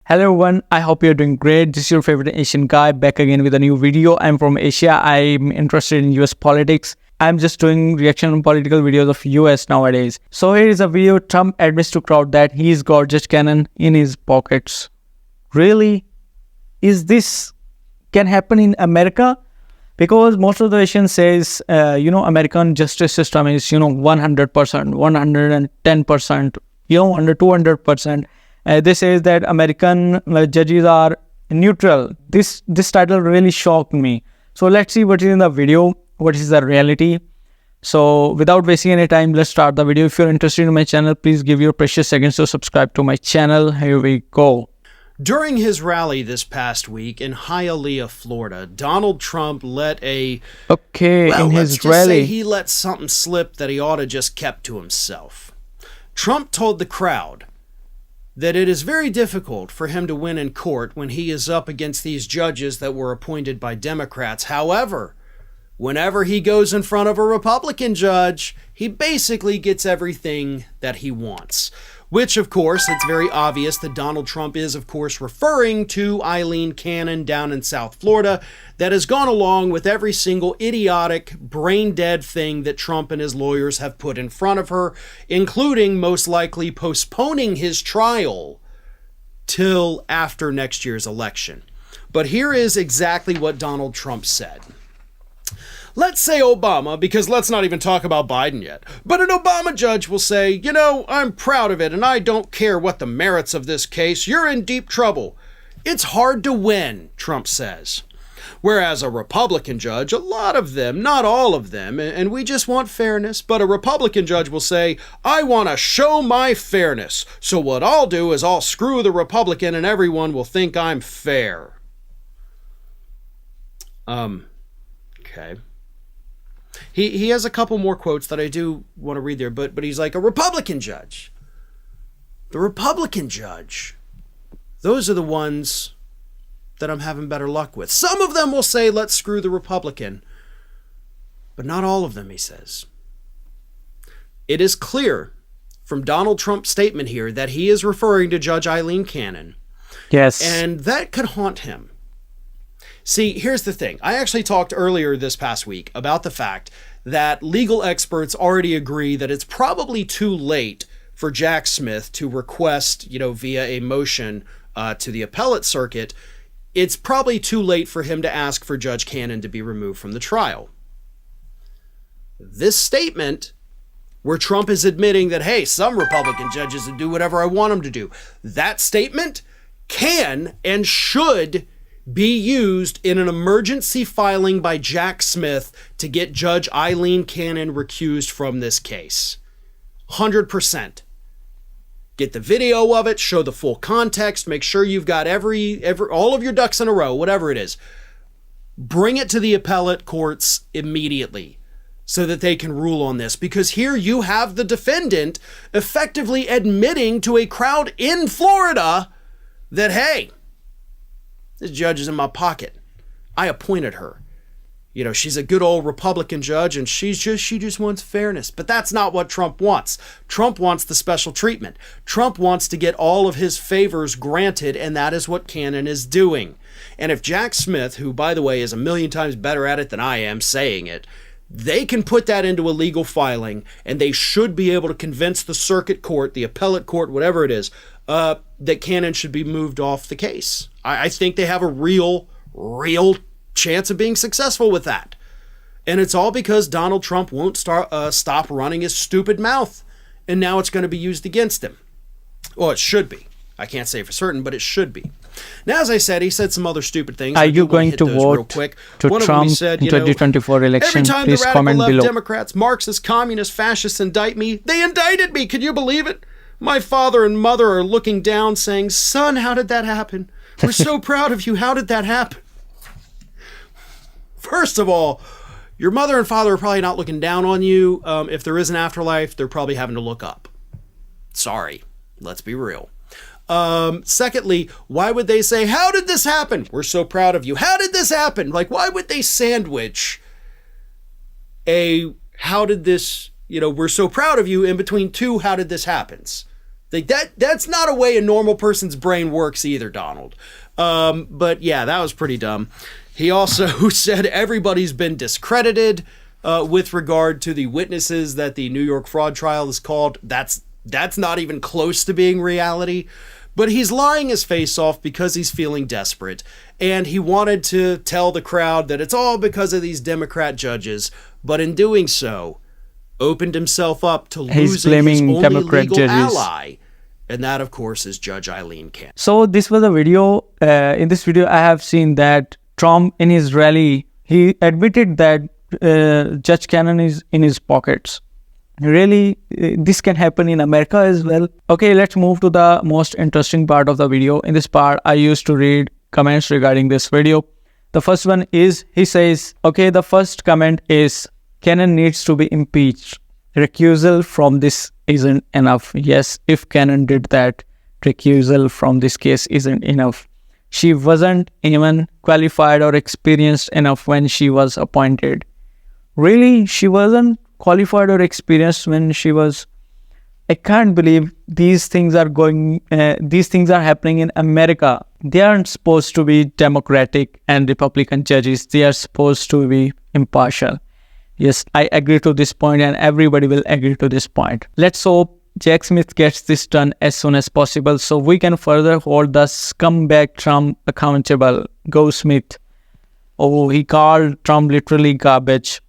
Hello everyone, I hope you're doing great. This is your favorite Asian guy back again with a new video. I'm from Asia. I'm interested in US politics. I'm just doing reaction on political videos of US nowadays. So here is a video. Trump admits to crowd that he's got Judge Cannon in his pockets. Really? Is this can happen in America? Because most of the nation says, American justice system is, 100%, 110%, under 200%. They say that American judges are neutral. This title really shocked me. So let's see what is in the video, what is the reality. So without wasting any time, let's start the video. If you're interested in my channel, please give your precious seconds to subscribe to my channel. Here we go. During his rally this past week in Hialeah, Florida, Donald Trump let he let something slip that he ought to just kept to himself. Trump told the crowd that it is very difficult for him to win in court when he is up against these judges that were appointed by Democrats. However, whenever he goes in front of a Republican judge, he basically gets everything that he wants. Which, of course, it's very obvious that Donald Trump is, of course, referring to Aileen Cannon down in South Florida that has gone along with every single idiotic, brain-dead thing that Trump and his lawyers have put in front of her, including most likely postponing his trial till after next year's election. But here is exactly what Donald Trump said. Let's say Obama, because let's not even talk about Biden yet, but an Obama judge will say, I'm proud of it and I don't care what the merits of this case. You're in deep trouble. It's hard to win, Trump says. Whereas a Republican judge, a lot of them, not all of them, and we just want fairness, but a Republican judge will say, I want to show my fairness. So what I'll do is I'll screw the Republican and everyone will think I'm fair. Okay. He has a couple more quotes that I do want to read there, but he's like, a Republican judge. The Republican judge. Those are the ones that I'm having better luck with. Some of them will say, let's screw the Republican. But not all of them, he says. It is clear from Donald Trump's statement here that he is referring to Judge Aileen Cannon. Yes. And that could haunt him. See, here's the thing. I actually talked earlier this past week about the fact that legal experts already agree that it's probably too late for Jack Smith to request, via a motion to the appellate circuit, it's probably too late for him to ask for Judge Cannon to be removed from the trial. This statement, where Trump is admitting that, hey, some Republican judges will do whatever I want them to do, that statement can and should be used in an emergency filing by Jack Smith to get Judge Aileen Cannon recused from this case. 100%. Get the video of it, show the full context, make sure you've got all of your ducks in a row, whatever it is. Bring it to the appellate courts immediately so that they can rule on this, because here you have the defendant effectively admitting to a crowd in Florida that, hey, this judge is in my pocket. I appointed her. She's a good old Republican judge and she just wants fairness. But that's not what Trump wants. Trump wants the special treatment. Trump wants to get all of his favors granted, and that is what Cannon is doing. And if Jack Smith, who by the way is a million times better at it than I am saying it, they can put that into a legal filing, and they should be able to convince the circuit court, the appellate court, whatever it is, that Cannon should be moved off the case. I think they have a real chance of being successful with that. And it's all because Donald Trump won't stop running his stupid mouth. And now it's going to be used against him. Well, it should be. I can't say for certain, but it should be. Now, as I said, he said some other stupid things. Are you going to vote to Trump in 2024 election? Every time Please the radical comment left below. Democrats, Marxists, communists, fascists indict me, they indicted me. Can you believe it? My father and mother are looking down saying, son, how did that happen? We're so proud of you. How did that happen? First of all, your mother and father are probably not looking down on you. If there is an afterlife, they're probably having to look up. Sorry. Let's be real. Secondly, why would they say, how did this happen? We're so proud of you. How did this happen? Like, why would they sandwich how did this, we're so proud of you in between two, how did this happens? Like that's not a way a normal person's brain works either, Donald. But yeah, that was pretty dumb. He also said everybody's been discredited with regard to the witnesses that the New York fraud trial is called. That's not even close to being reality. But he's lying his face off because he's feeling desperate. And he wanted to tell the crowd that it's all because of these Democrat judges. But in doing so, opened himself up to losing his only Democrat legal judges. ally. And that, of course, is Judge Eileen Cannon. So this was a video. In this video, I have seen that Trump in his rally, he admitted that Judge Cannon is in his pockets. Really, this can happen in America as well. Okay, let's move to the most interesting part of the video. In this part, I used to read comments regarding this video. The first one is, he says, okay, the first comment is, Cannon needs to be impeached. Recusal from this isn't enough. Yes, if Cannon did that, recusal from this case isn't enough. She wasn't even qualified or experienced enough when she was appointed. Really, she wasn't qualified or experienced when she was. I can't believe these things are happening in America. They aren't supposed to be Democratic and Republican judges. They are supposed to be impartial. Yes, I agree to this point, and everybody will agree to this point. Let's hope Jack Smith gets this done as soon as possible so we can further hold the scumbag Trump accountable. Go Smith. Oh, he called Trump literally garbage.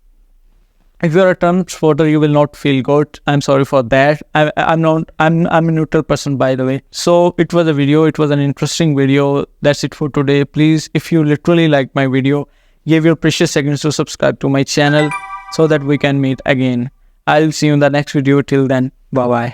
If you're a Trump supporter, you will not feel good. I'm sorry for that. I'm a neutral person, by the way. So it was a video. It was an interesting video. That's it for today. Please, if you literally like my video, give your precious seconds to subscribe to my channel so that we can meet again. I'll see you in the next video. Till then, bye bye.